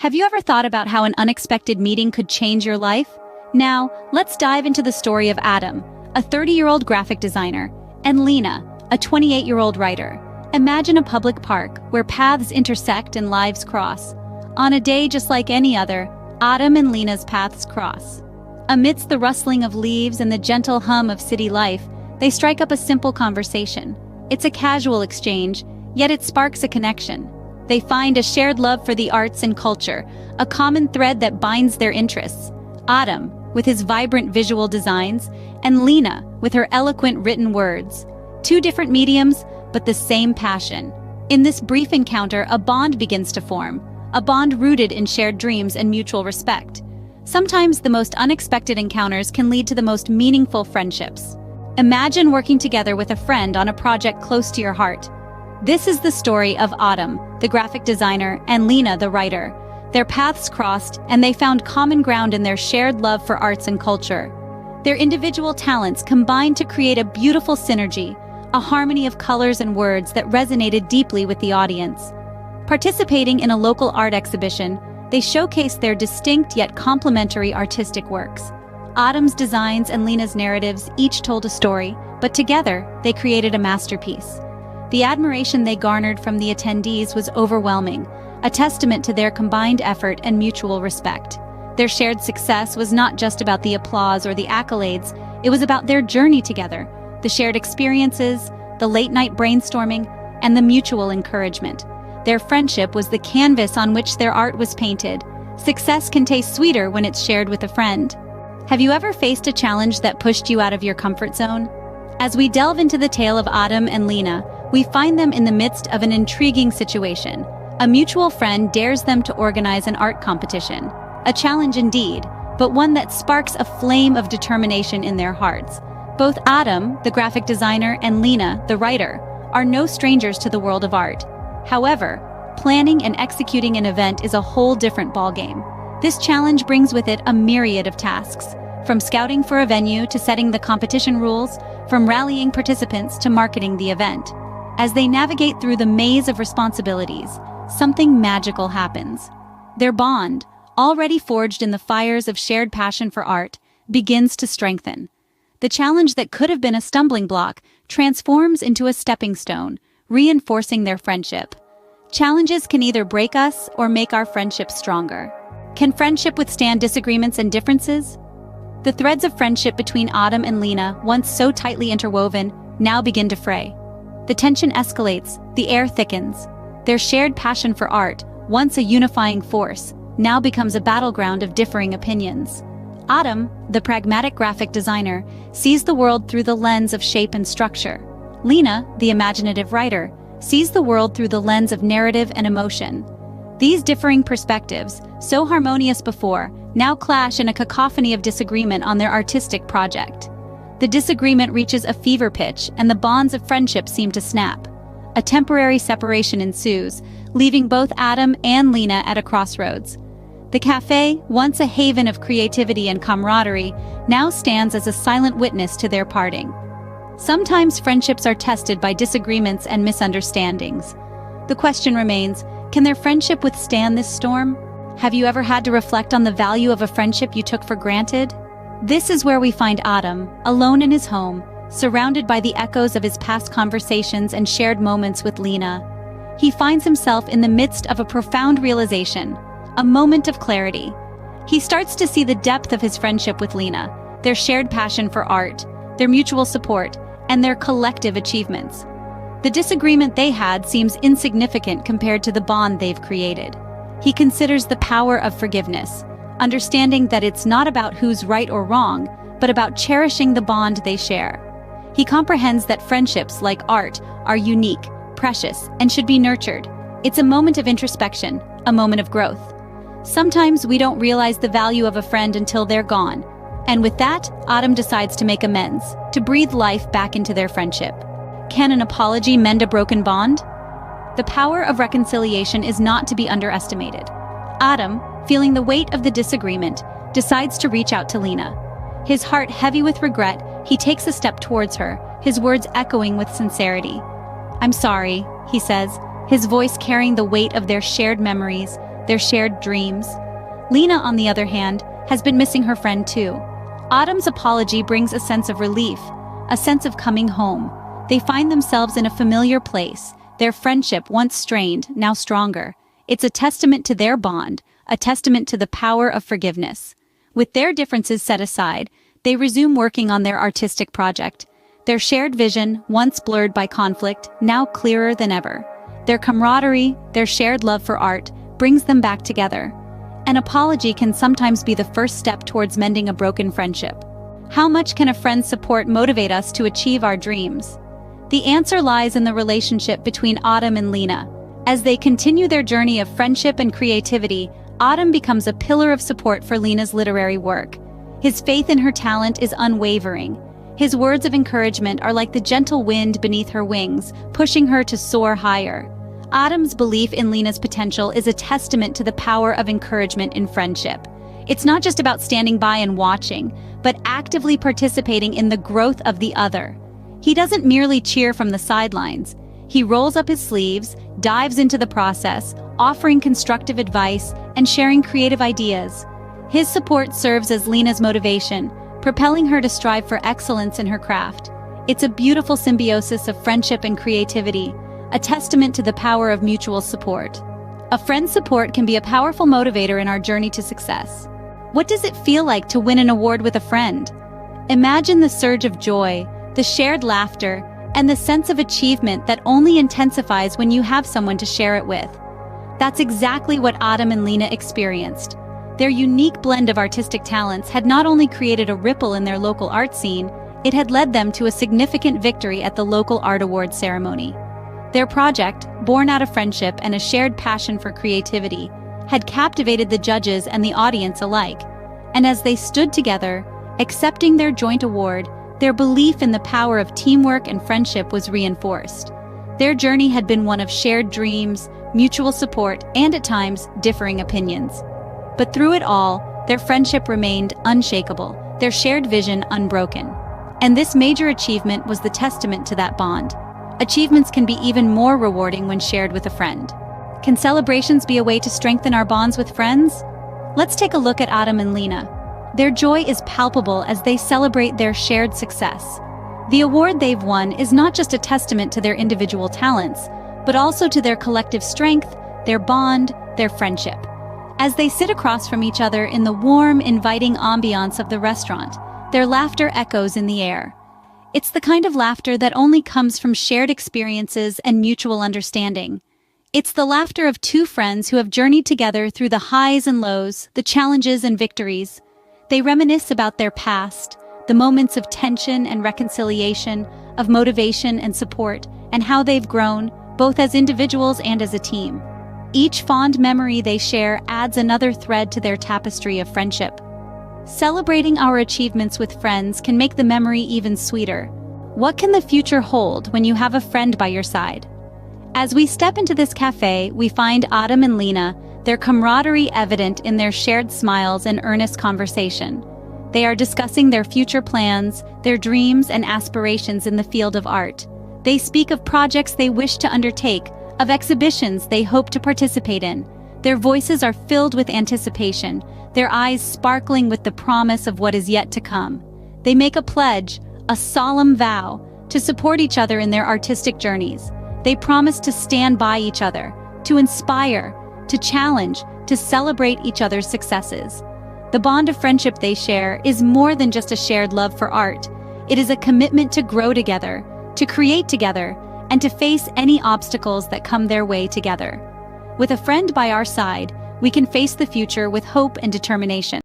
Have you ever thought about how an unexpected meeting could change your life? Now, let's dive into the story of Adam, a 30-year-old graphic designer, and Lena, a 28-year-old writer. Imagine a public park where paths intersect and lives cross. On a day just like any other, Adam and Lena's paths cross. Amidst the rustling of leaves and the gentle hum of city life, they strike up a simple conversation. It's a casual exchange, yet it sparks a connection. They find a shared love for the arts and culture, a common thread that binds their interests. Adam, with his vibrant visual designs, and Lena, with her eloquent written words. Two different mediums, but the same passion. In this brief encounter, a bond begins to form, a bond rooted in shared dreams and mutual respect. Sometimes the most unexpected encounters can lead to the most meaningful friendships. Imagine working together with a friend on a project close to your heart. This is the story of Adam, the graphic designer, and Lena, the writer. Their paths crossed, and they found common ground in their shared love for arts and culture. Their individual talents combined to create a beautiful synergy, a harmony of colors and words that resonated deeply with the audience. Participating in a local art exhibition, they showcased their distinct yet complementary artistic works. Adam's designs and Lena's narratives each told a story, but together they created a masterpiece. The admiration they garnered from the attendees was overwhelming, a testament to their combined effort and mutual respect. Their shared success was not just about the applause or the accolades, it was about their journey together, the shared experiences, the late-night brainstorming, and the mutual encouragement. Their friendship was the canvas on which their art was painted. Success can taste sweeter when it's shared with a friend. Have you ever faced a challenge that pushed you out of your comfort zone? As we delve into the tale of Adam and Lena, we find them in the midst of an intriguing situation. A mutual friend dares them to organize an art competition. A challenge indeed, but one that sparks a flame of determination in their hearts. Both Adam, the graphic designer, and Lena, the writer, are no strangers to the world of art. However, planning and executing an event is a whole different ballgame. This challenge brings with it a myriad of tasks, from scouting for a venue to setting the competition rules, from rallying participants to marketing the event. As they navigate through the maze of responsibilities, something magical happens. Their bond, already forged in the fires of shared passion for art, begins to strengthen. The challenge that could have been a stumbling block transforms into a stepping stone, reinforcing their friendship. Challenges can either break us or make our friendship stronger. Can friendship withstand disagreements and differences? The threads of friendship between Adam and Lena, once so tightly interwoven, now begin to fray. The tension escalates, the air thickens. Their shared passion for art, once a unifying force, now becomes a battleground of differing opinions. Adam, the pragmatic graphic designer, sees the world through the lens of shape and structure. Lena, the imaginative writer, sees the world through the lens of narrative and emotion. These differing perspectives, so harmonious before, now clash in a cacophony of disagreement on their artistic project. The disagreement reaches a fever pitch, and the bonds of friendship seem to snap. A temporary separation ensues, leaving both Adam and Lena at a crossroads. The cafe, once a haven of creativity and camaraderie, now stands as a silent witness to their parting. Sometimes friendships are tested by disagreements and misunderstandings. The question remains, can their friendship withstand this storm? Have you ever had to reflect on the value of a friendship you took for granted? This is where we find Adam, alone in his home, surrounded by the echoes of his past conversations and shared moments with Lena. He finds himself in the midst of a profound realization, a moment of clarity. He starts to see the depth of his friendship with Lena, their shared passion for art, their mutual support, and their collective achievements. The disagreement they had seems insignificant compared to the bond they've created. He considers the power of forgiveness, understanding that it's not about who's right or wrong, but about cherishing the bond they share. He comprehends that friendships, like art, are unique, precious, and should be nurtured. It's a moment of introspection, a moment of growth. Sometimes we don't realize the value of a friend until they're gone. And with that, Adam decides to make amends, to breathe life back into their friendship. Can an apology mend a broken bond? The power of reconciliation is not to be underestimated. Adam, feeling the weight of the disagreement, decides to reach out to Lena. His heart heavy with regret, he takes a step towards her, his words echoing with sincerity. "I'm sorry," he says, his voice carrying the weight of their shared memories, their shared dreams. Lena, on the other hand, has been missing her friend too. Autumn's apology brings a sense of relief, a sense of coming home. They find themselves in a familiar place, their friendship once strained, now stronger. It's a testament to their bond, a testament to the power of forgiveness. With their differences set aside, they resume working on their artistic project. Their shared vision, once blurred by conflict, now clearer than ever. Their camaraderie, their shared love for art, brings them back together. An apology can sometimes be the first step towards mending a broken friendship. How much can a friend's support motivate us to achieve our dreams? The answer lies in the relationship between Autumn and Lena. As they continue their journey of friendship and creativity, Autumn becomes a pillar of support for Lena's literary work. His faith in her talent is unwavering. His words of encouragement are like the gentle wind beneath her wings, pushing her to soar higher. Autumn's belief in Lena's potential is a testament to the power of encouragement in friendship. It's not just about standing by and watching, but actively participating in the growth of the other. He doesn't merely cheer from the sidelines. He rolls up his sleeves, dives into the process, offering constructive advice and sharing creative ideas. His support serves as Lena's motivation, propelling her to strive for excellence in her craft. It's a beautiful symbiosis of friendship and creativity, a testament to the power of mutual support. A friend's support can be a powerful motivator in our journey to success. What does it feel like to win an award with a friend? Imagine the surge of joy, the shared laughter, and the sense of achievement that only intensifies when you have someone to share it with. That's exactly what Autumn and Lena experienced. Their unique blend of artistic talents had not only created a ripple in their local art scene, it had led them to a significant victory at the local art award ceremony. Their project, born out of friendship and a shared passion for creativity, had captivated the judges and the audience alike. And as they stood together, accepting their joint award, their belief in the power of teamwork and friendship was reinforced. Their journey had been one of shared dreams, mutual support, and at times, differing opinions. But through it all, their friendship remained unshakable, their shared vision unbroken. And this major achievement was the testament to that bond. Achievements can be even more rewarding when shared with a friend. Can celebrations be a way to strengthen our bonds with friends? Let's take a look at Autumn and Lena. Their joy is palpable as they celebrate their shared success. The award they've won is not just a testament to their individual talents, but also to their collective strength, their bond, their friendship. As they sit across from each other in the warm, inviting ambiance of the restaurant, their laughter echoes in the air. It's the kind of laughter that only comes from shared experiences and mutual understanding. It's the laughter of two friends who have journeyed together through the highs and lows, the challenges and victories. They reminisce about their past, the moments of tension and reconciliation, of motivation and support, and how they've grown, both as individuals and as a team. Each fond memory they share adds another thread to their tapestry of friendship. Celebrating our achievements with friends can make the memory even sweeter. What can the future hold when you have a friend by your side? As we step into this cafe, we find Autumn and Lena, their camaraderie evident in their shared smiles and earnest conversation. They are discussing their future plans, their dreams and aspirations in the field of art. They speak of projects they wish to undertake, of exhibitions they hope to participate in. Their voices are filled with anticipation, their eyes sparkling with the promise of what is yet to come. They make a pledge, a solemn vow, to support each other in their artistic journeys. They promise to stand by each other, to inspire, to challenge, to celebrate each other's successes. The bond of friendship they share is more than just a shared love for art. It is a commitment to grow together, to create together, and to face any obstacles that come their way together. With a friend by our side, we can face the future with hope and determination.